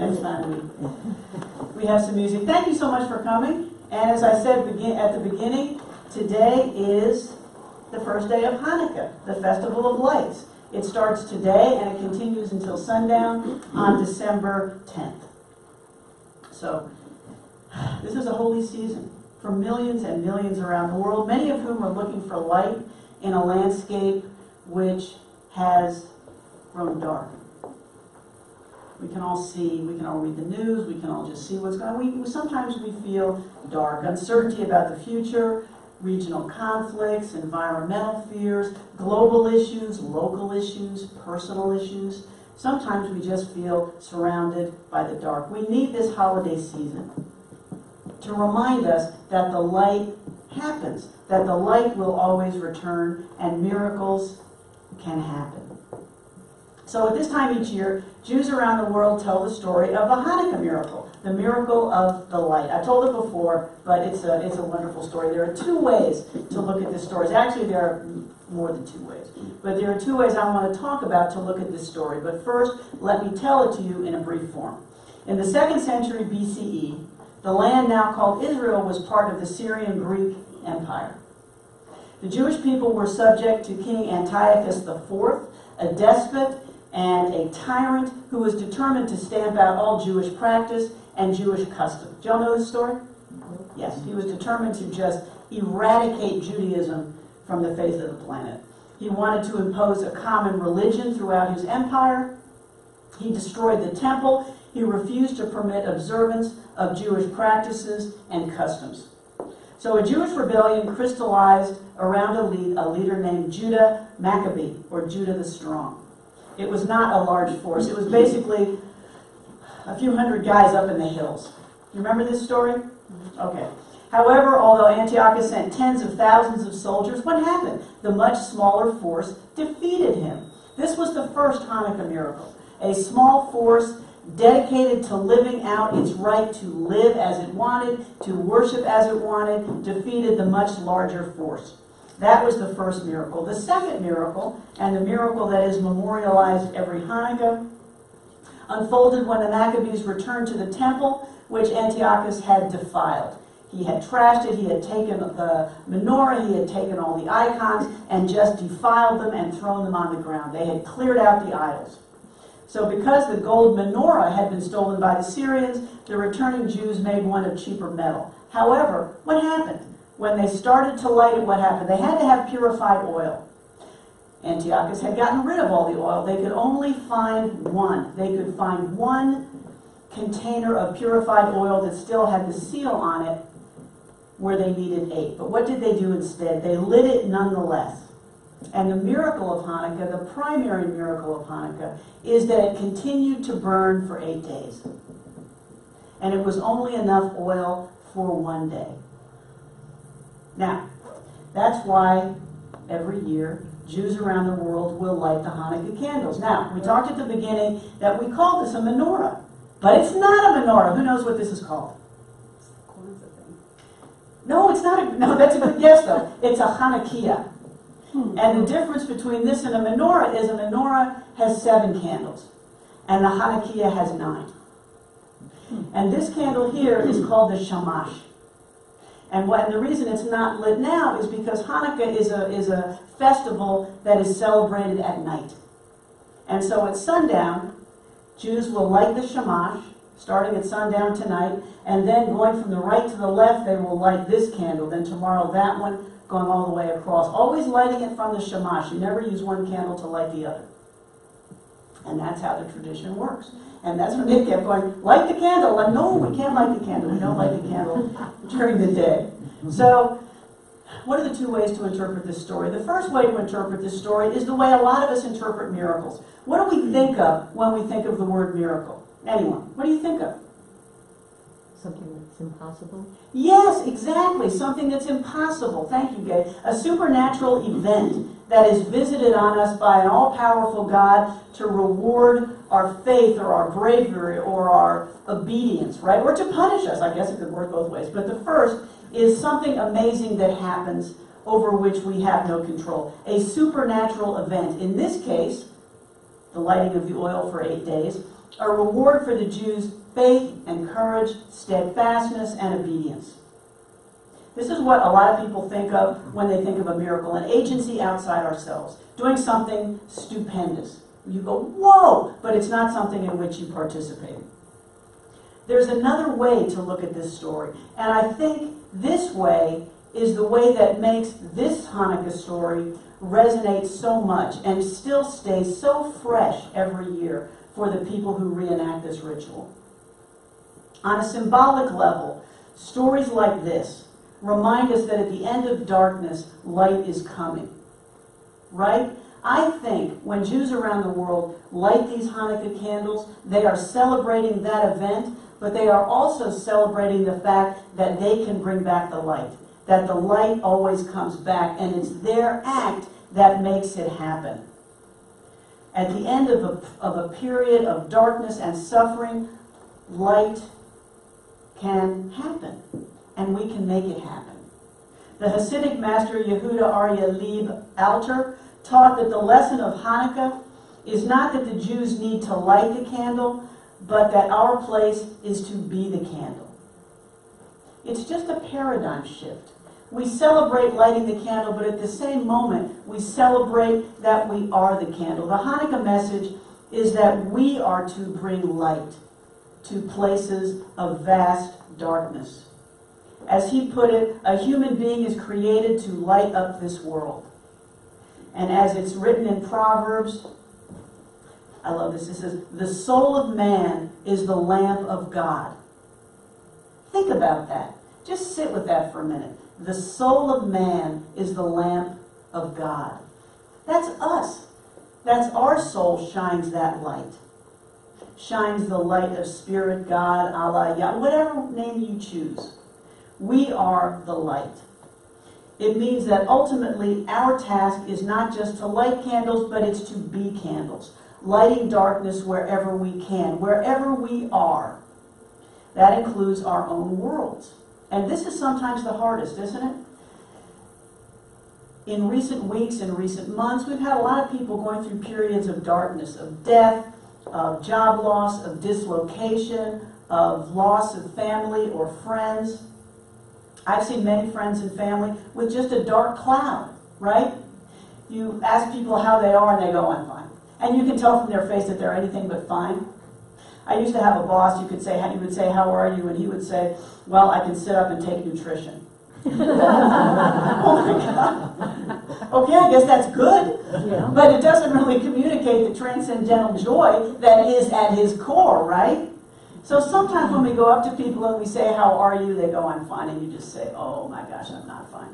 next time we have some music. Thank you so much for coming. And as I said at the beginning, today is the first day of Hanukkah, the Festival of Lights. It starts today and it continues until sundown on December 10th. So, this is a holy season for millions and millions around the world, many of whom are looking for light in a landscape which has grown dark. We can all see, we can all read the news, we can all just see what's going on. Sometimes we feel dark, uncertainty about the future, regional conflicts, environmental fears, global issues, local issues, personal issues. Sometimes we just feel surrounded by the dark. We need this holiday season to remind us that the light happens, that the light will always return, and miracles can happen. So at this time each year, Jews around the world tell the story of the Hanukkah miracle, the miracle of the light. I told it before, but it's a wonderful story. There are two ways to look at this story. Actually, there are more than two ways. But there are two ways I want to talk about to look at this story. But first, let me tell it to you in a brief form. In the 2nd century BCE, the land now called Israel was part of the Syrian Greek Empire. The Jewish people were subject to King Antiochus IV, a despot and a tyrant who was determined to stamp out all Jewish practice and Jewish custom. Do y'all know this story? Yes, he was determined to just eradicate Judaism from the face of the planet. He wanted to impose a common religion throughout his empire. He destroyed the temple. He refused to permit observance of Jewish practices and customs. So a Jewish rebellion crystallized around a leader named Judah Maccabee, or Judah the Strong. It was not a large force. It was basically a few hundred guys up in the hills. You remember this story? Okay. However, although Antiochus sent tens of thousands of soldiers, what happened? The much smaller force defeated him. This was the first Hanukkah miracle. A small force dedicated to living out its right to live as it wanted, to worship as it wanted, defeated the much larger force. That was the first miracle. The second miracle, and the miracle that is memorialized every Hanukkah, unfolded when the Maccabees returned to the temple, which Antiochus had defiled. He had trashed it, he had taken the menorah, he had taken all the icons, and just defiled them and thrown them on the ground. They had cleared out the idols. So because the gold menorah had been stolen by the Syrians, the returning Jews made one of cheaper metal. However, what happened? When they started to light it, what happened? They had to have purified oil. Antiochus had gotten rid of all the oil. They could only find one. They could find one container of purified oil that still had the seal on it where they needed 8. But what did they do instead? They lit it nonetheless. And the miracle of Hanukkah, the primary miracle of Hanukkah, is that it continued to burn for 8 days. And it was only enough oil for 1 day. Now, that's why every year Jews around the world will light the Hanukkah candles. Now, we talked at the beginning that we call this a menorah. But it's not a menorah. Who knows what this is called? No, it's not a... No, that's a good guess, though. It's a Hanukkah. And the difference between this and a menorah is a menorah has 7 candles. And the Hanukkah has 9. And this candle here is called the shamash. And the reason it's not lit now is because Hanukkah is a festival that is celebrated at night. And so at sundown, Jews will light the shamash, starting at sundown tonight, and then going from the right to the left, they will light this candle. Then tomorrow that one, going all the way across. Always lighting it from the shamash. You never use one candle to light the other. And that's how the tradition works. And that's when they kept going, light the candle. Like, no, we can't light the candle. We don't light the candle during the day. So, what are the two ways to interpret this story? The first way to interpret this story is the way a lot of us interpret miracles. What do we think of when we think of the word miracle? Anyone? What do you think of? Something that's impossible? Yes, exactly. Something that's impossible. Thank you, Gay. A supernatural event that is visited on us by an all-powerful God to reward our faith or our bravery or our obedience, right? Or to punish us. I guess it could work both ways. But the first is something amazing that happens over which we have no control. A supernatural event. In this case, the lighting of the oil for 8 days. a reward for the Jews' faith and courage, steadfastness and obedience. This is what a lot of people think of when they think of a miracle, an agency outside ourselves, doing something stupendous. You go, whoa, but it's not something in which you participate. There's another way to look at this story, and I think this way is the way that makes this Hanukkah story resonate so much and still stays so fresh every year for the people who reenact this ritual. On a symbolic level, stories like this remind us that at the end of darkness, light is coming. Right? I think when Jews around the world light these Hanukkah candles, they are celebrating that event, but they are also celebrating the fact that they can bring back the light, that the light always comes back, and it's their act that makes it happen. At the end of a period of darkness and suffering, light can happen, and we can make it happen. The Hasidic master Yehuda Arya Leib Alter taught that the lesson of Hanukkah is not that the Jews need to light the candle, but that our place is to be the candle. It's just a paradigm shift. We celebrate lighting the candle, but at the same moment, we celebrate that we are the candle. The Hanukkah message is that we are to bring light to places of vast darkness. As he put it, a human being is created to light up this world. And as it's written in Proverbs, I love this, it says, the soul of man is the lamp of God. Think about that. Just sit with that for a minute. The soul of man is the lamp of God. That's us. That's our soul shines that light. Shines the light of Spirit, God, Allah, Yah, whatever name you choose. We are the light. It means that ultimately our task is not just to light candles, but it's to be candles. Lighting darkness wherever we can, wherever we are. That includes our own worlds. And this is sometimes the hardest, isn't it? In recent weeks and recent months, we've had a lot of people going through periods of darkness, of death, of job loss, of dislocation, of loss of family or friends. I've seen many friends and family with just a dark cloud, right? You ask people how they are and they go, I'm fine. And you can tell from their face that they're anything but fine. I used to have a boss, you would say, how are you? And he would say, well, I can sit up and take nutrition. Oh my God. Okay, I guess that's good. Yeah. But it doesn't really communicate the transcendental joy that is at his core, right? So sometimes when we go up to people and we say, how are you? They go, I'm fine. And you just say, oh my gosh, I'm not fine.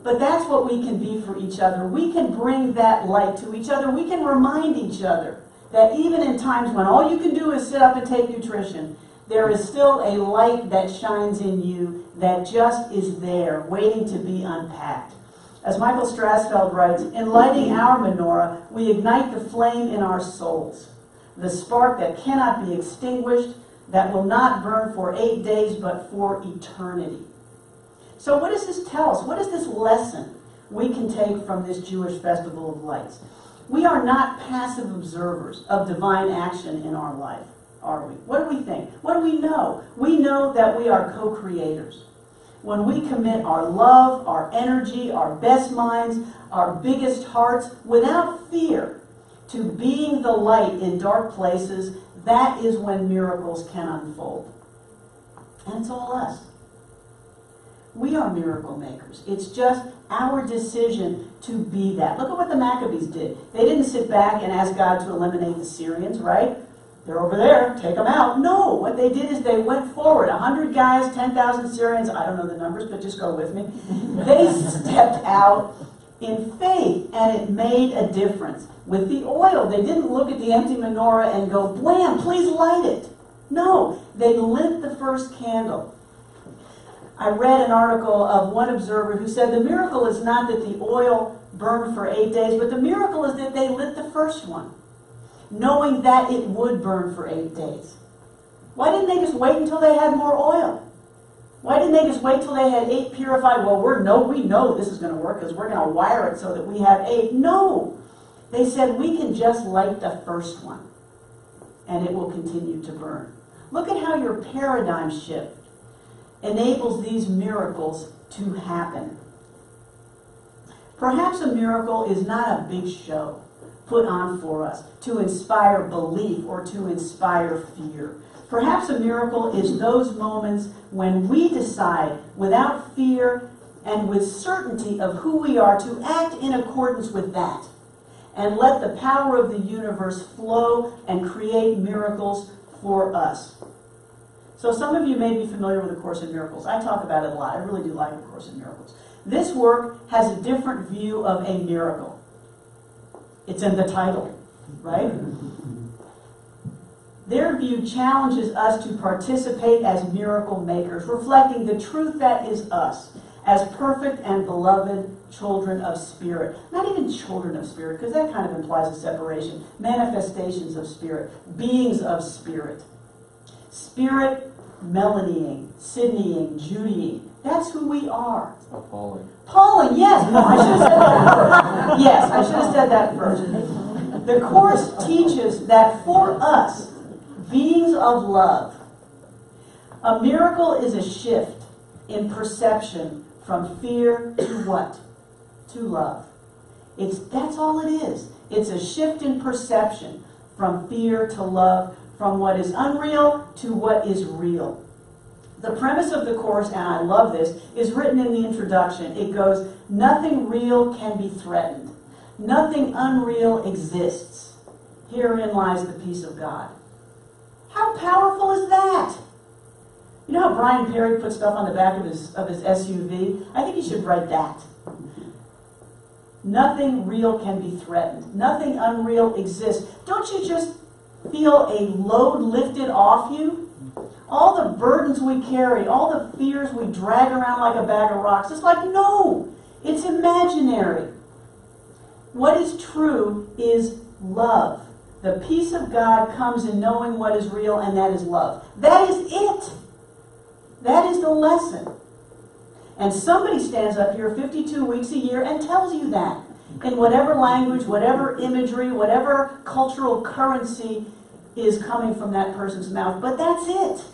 But that's what we can be for each other. We can bring that light to each other. We can remind each other that even in times when all you can do is sit up and take nutrition, there is still a light that shines in you that just is there, waiting to be unpacked. As Michael Strasfeld writes, in lighting our menorah, we ignite the flame in our souls, the spark that cannot be extinguished, that will not burn for 8 days, but for eternity. So what does this tell us? What is this lesson we can take from this Jewish festival of lights? We are not passive observers of divine action in our life, are we? What do we think? What do we know? We know that we are co-creators. When we commit our love, our energy, our best minds, our biggest hearts, without fear, to being the light in dark places, that is when miracles can unfold. And it's all us. We are miracle makers. It's just our decision to be that. Look at what the Maccabees did. They didn't sit back and ask God to eliminate the Syrians, right? They're over there, take them out. No, what they did is they went forward. 100 guys, 10,000 Syrians, I don't know the numbers, but just go with me. They stepped out in faith, and it made a difference. With the oil, they didn't look at the empty menorah and go, blam, please light it. No, they lit the first candle. I read an article of one observer who said the miracle is not that the oil burned for 8 days, but the miracle is that they lit the first one, knowing that it would burn for 8 days. Why didn't they just wait until they had more oil? Why didn't they just wait till they had 8 purified? Well, we know this is going to work because we're going to wire it so that we have 8. No. They said we can just light the first one. and it will continue to burn. Look at how your paradigm shift enables these miracles to happen. Perhaps a miracle is not a big show put on for us to inspire belief or to inspire fear. Perhaps a miracle is those moments when we decide without fear and with certainty of who we are to act in accordance with that and let the power of the universe flow and create miracles for us. So some of you may be familiar with A Course in Miracles. I talk about it a lot. I really do like A Course in Miracles. This work has a different view of a miracle. It's in the title, right? Their view challenges us to participate as miracle makers, reflecting the truth that is us, as perfect and beloved children of spirit. Not even children of spirit, because that kind of implies a separation. Manifestations of spirit, beings of spirit. Spirit, Melanieing, Sydneying, Judying. That's who we are. Appalling. Pauline, yes. I should have said that first. Yes, I should have said that first. The Course teaches that for us, beings of love, a miracle is a shift in perception from fear to what? To love. That's all it is. It's a shift in perception from fear to love, from what is unreal to what is real. The premise of the Course, and I love this, is written in the introduction. It goes, nothing real can be threatened. Nothing unreal exists. Herein lies the peace of God. How powerful is that? You know how Brian Perry put stuff on the back of his SUV? I think he should write that. Nothing real can be threatened. Nothing unreal exists. Don't you just feel a load lifted off you? All the burdens we carry, all the fears we drag around like a bag of rocks. It's like, no, it's imaginary. What is true is love. The peace of God comes in knowing what is real, and that is love. That is it. That is the lesson. And somebody stands up here 52 weeks a year and tells you that. In whatever language, whatever imagery, whatever cultural currency is coming from that person's mouth. But that's it.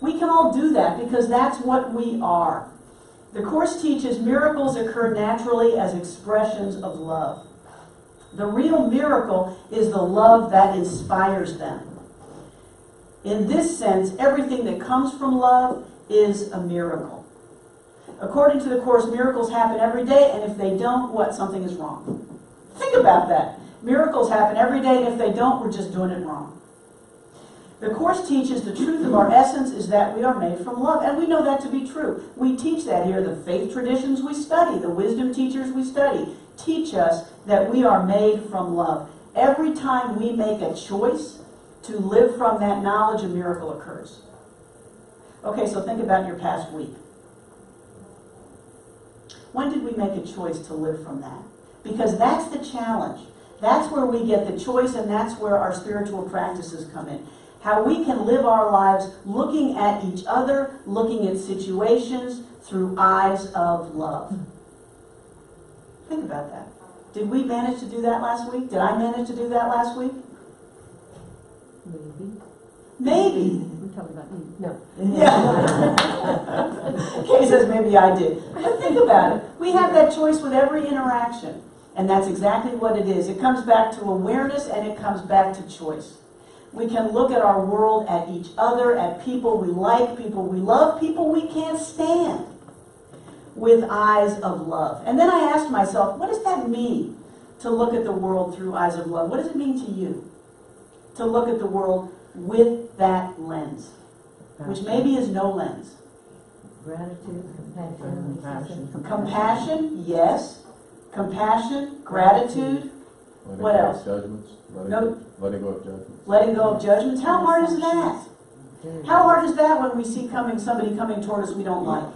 We can all do that because that's what we are. The Course teaches miracles occur naturally as expressions of love. The real miracle is the love that inspires them. In this sense, everything that comes from love is a miracle. According to the Course, miracles happen every day, and if they don't, what? Something is wrong. Think about that. Miracles happen every day, and if they don't, we're just doing it wrong. The Course teaches the truth of our essence is that we are made from love, and we know that to be true. We teach that here. The faith traditions we study, the wisdom teachers we study, teach us that we are made from love. Every time we make a choice to live from that knowledge, a miracle occurs. Okay, so think about your past week. When did we make a choice to live from that? Because that's the challenge. That's where we get the choice, and that's where our spiritual practices come in. How we can live our lives looking at each other, looking at situations through eyes of love. Think about that. Did we manage to do that last week? Did I manage to do that last week? Maybe. Maybe. We're talking about you. No. Yeah. Kay says maybe I did. But think about it. We have that choice with every interaction. And that's exactly what it is. It comes back to awareness, and it comes back to choice. We can look at our world, at each other, at people we like, people we love, people we can't stand, with eyes of love. And then I asked myself, what does that mean to look at the world through eyes of love? What does it mean to you to look at the world with that lens, which maybe is no lens? Gratitude, compassion. Compassion, yes. Compassion, gratitude. What else? Judgments. Letting go of judgments. Letting go of judgments. How hard is that? How hard is that when we see somebody coming toward us we don't like?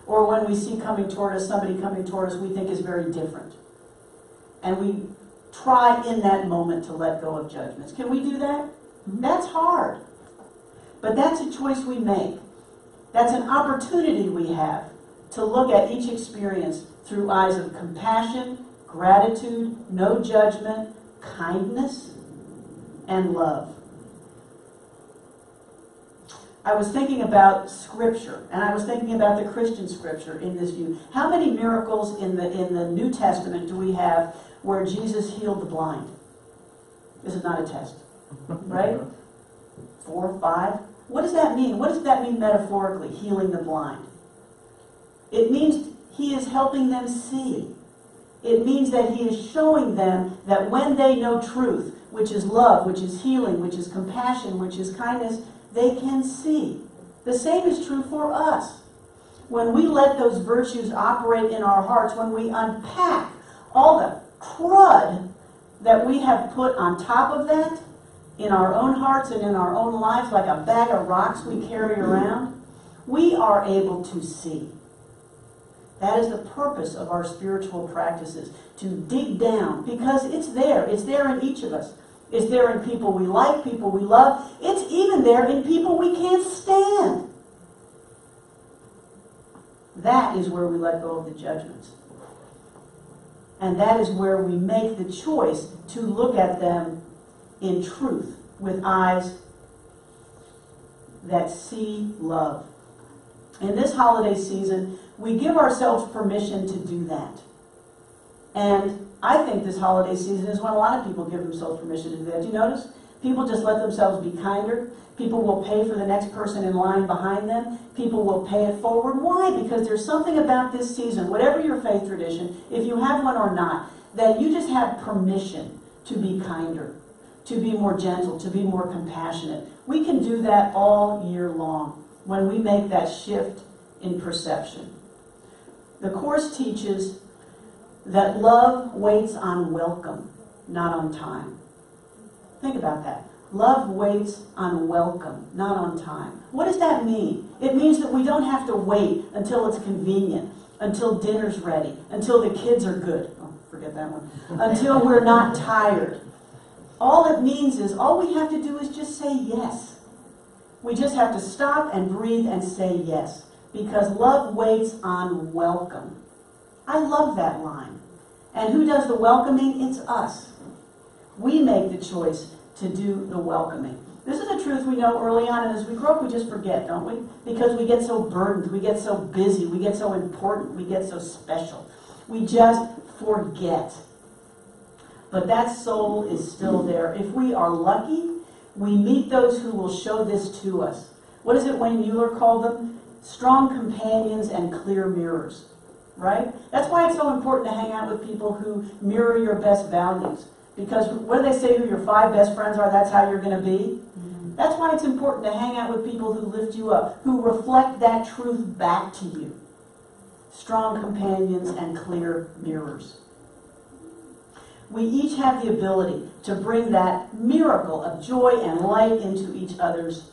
Or when we see coming toward us somebody coming toward us we think is very different? And we try in that moment to let go of judgments. Can we do that? That's hard. But that's a choice we make. That's an opportunity we have to look at each experience through eyes of compassion, gratitude, no judgment, kindness, and love. I was thinking about Scripture, and I was thinking about the Christian Scripture in this view. How many miracles in the New Testament do we have where Jesus healed the blind? This is not a test, right? 4, 5. What does that mean? What does that mean metaphorically, healing the blind? It means he is helping them see. It means that he is showing them that when they know truth, which is love, which is healing, which is compassion, which is kindness, they can see. The same is true for us. When we let those virtues operate in our hearts, when we unpack all the crud that we have put on top of that, in our own hearts and in our own lives, like a bag of rocks we carry around, we are able to see. That is the purpose of our spiritual practices, to dig down, because it's there. It's there in each of us. It's there in people we like, people we love. It's even there in people we can't stand. That is where we let go of the judgments. And that is where we make the choice to look at them in truth, with eyes that see love. In this holiday season, we give ourselves permission to do that. And I think this holiday season is when a lot of people give themselves permission to do that. Do you notice? People just let themselves be kinder. People will pay for the next person in line behind them. People will pay it forward. Why? Because there's something about this season, whatever your faith tradition, if you have one or not, that you just have permission to be kinder, to be more gentle, to be more compassionate. We can do that all year long when we make that shift in perception. The Course teaches that love waits on welcome, not on time. Think about that. Love waits on welcome, not on time. What does that mean? It means that we don't have to wait until it's convenient, until dinner's ready, until the kids are good. Oh, forget that one. Until we're not tired. All it means is, all we have to do is just say yes. We just have to stop and breathe and say yes. Because love waits on welcome. I love that line. And who does the welcoming? It's us. We make the choice to do the welcoming. This is a truth we know early on, and as we grow up, we just forget, don't we? Because we get so burdened, we get so busy, we get so important, we get so special. We just forget. But that soul is still there. If we are lucky, we meet those who will show this to us. What is it Wayne Mueller called them? Strong companions and clear mirrors. Right? That's why it's so important to hang out with people who mirror your best values. Because what do they say who your 5 best friends are, that's how you're going to be? Mm-hmm. That's why it's important to hang out with people who lift you up, who reflect that truth back to you. Strong companions and clear mirrors. We each have the ability to bring that miracle of joy and light into each other's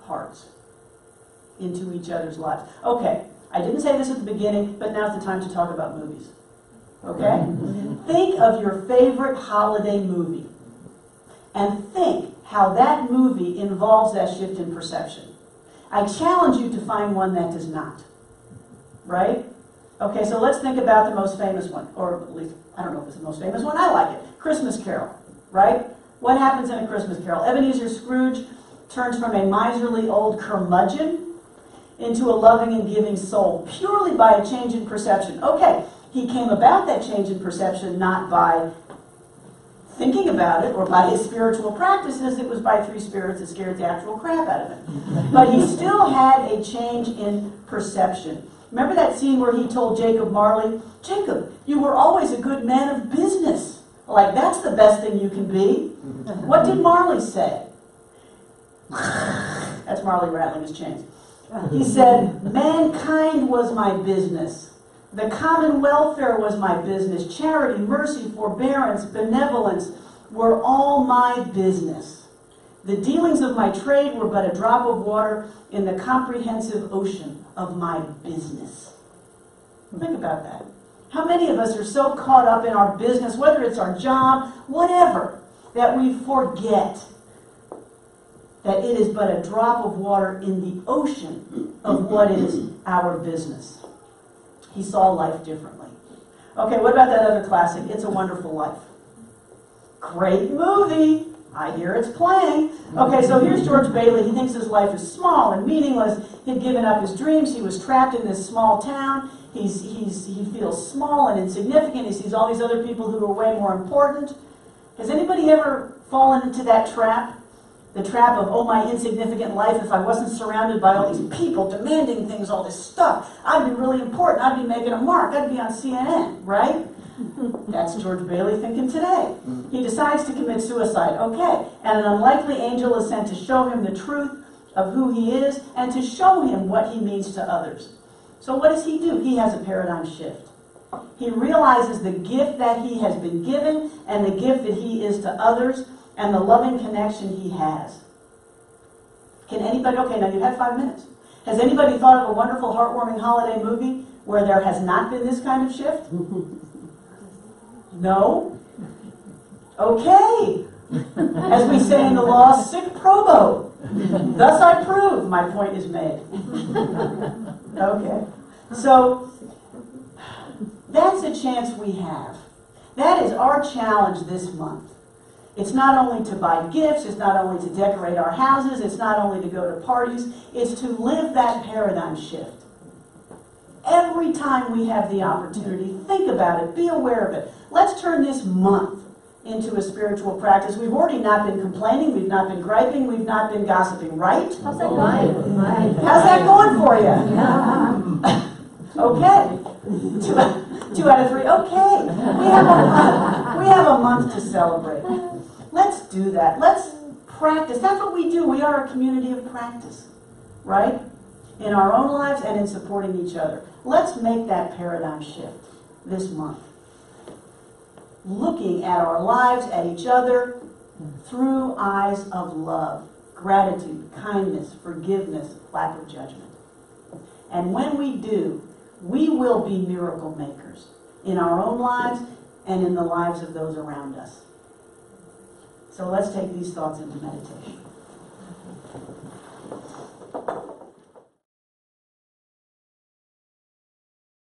hearts, into each other's lives. Okay, I didn't say this at the beginning, but now's the time to talk about movies. Okay? Think of your favorite holiday movie and think how that movie involves that shift in perception. I challenge you to find one that does not. Right? Okay, so let's think about the most famous one, or at least, I don't know if it's the most famous one, I like it. Christmas Carol, right? What happens in A Christmas Carol? Ebenezer Scrooge turns from a miserly old curmudgeon into a loving and giving soul, purely by a change in perception. Okay, he came about that change in perception not by thinking about it or by his spiritual practices. It was by 3 spirits that scared the actual crap out of him. But he still had a change in perception. Remember that scene where he told Jacob Marley, "Jacob, you were always a good man of business. Like, that's the best thing you can be." What did Marley say? That's Marley rattling his chains. He said, "Mankind was my business. The common welfare was my business. Charity, mercy, forbearance, benevolence were all my business. The dealings of my trade were but a drop of water in the comprehensive ocean of my business." Think about that. How many of us are so caught up in our business, whether it's our job, whatever, that we forget that it is but a drop of water in the ocean of what is our business. He saw life differently. Okay, what about that other classic, It's a Wonderful Life? Great movie, I hear it's playing. Okay, so here's George Bailey. He thinks his life is small and meaningless. He'd given up his dreams. He was trapped in this small town. He feels small and insignificant. He sees all these other people who are way more important. Has anybody ever fallen into that trap? The trap of, oh, my insignificant life, if I wasn't surrounded by all these people demanding things, all this stuff, I'd be really important. I'd be making a mark. I'd be on CNN, right? That's George Bailey thinking today. He decides to commit suicide. Okay, and an unlikely angel is sent to show him the truth of who he is and to show him what he means to others. So what does he do? He has a paradigm shift. He realizes the gift that he has been given and the gift that he is to others and the loving connection he has. Can anybody, okay, now you have 5 minutes. Has anybody thought of a wonderful, heartwarming holiday movie where there has not been this kind of shift? No? Okay. As we say in the law, sic probo. Thus I prove my point is made. Okay. So, that's a chance we have. That is our challenge this month. It's not only to buy gifts, it's not only to decorate our houses, it's not only to go to parties, it's to live that paradigm shift. Every time we have the opportunity, think about it, be aware of it. Let's turn this month into a spiritual practice. We've already not been complaining, we've not been griping, we've not been gossiping, right? How's that going? How's that going for you? Okay. Two out of 3. Okay. We have a month to celebrate. Let's do that. Let's practice. That's what we do. We are a community of practice, right? In our own lives and in supporting each other. Let's make that paradigm shift this month. Looking at our lives, at each other, through eyes of love, gratitude, kindness, forgiveness, lack of judgment. And when we do, we will be miracle makers in our own lives and in the lives of those around us. So let's take these thoughts into meditation.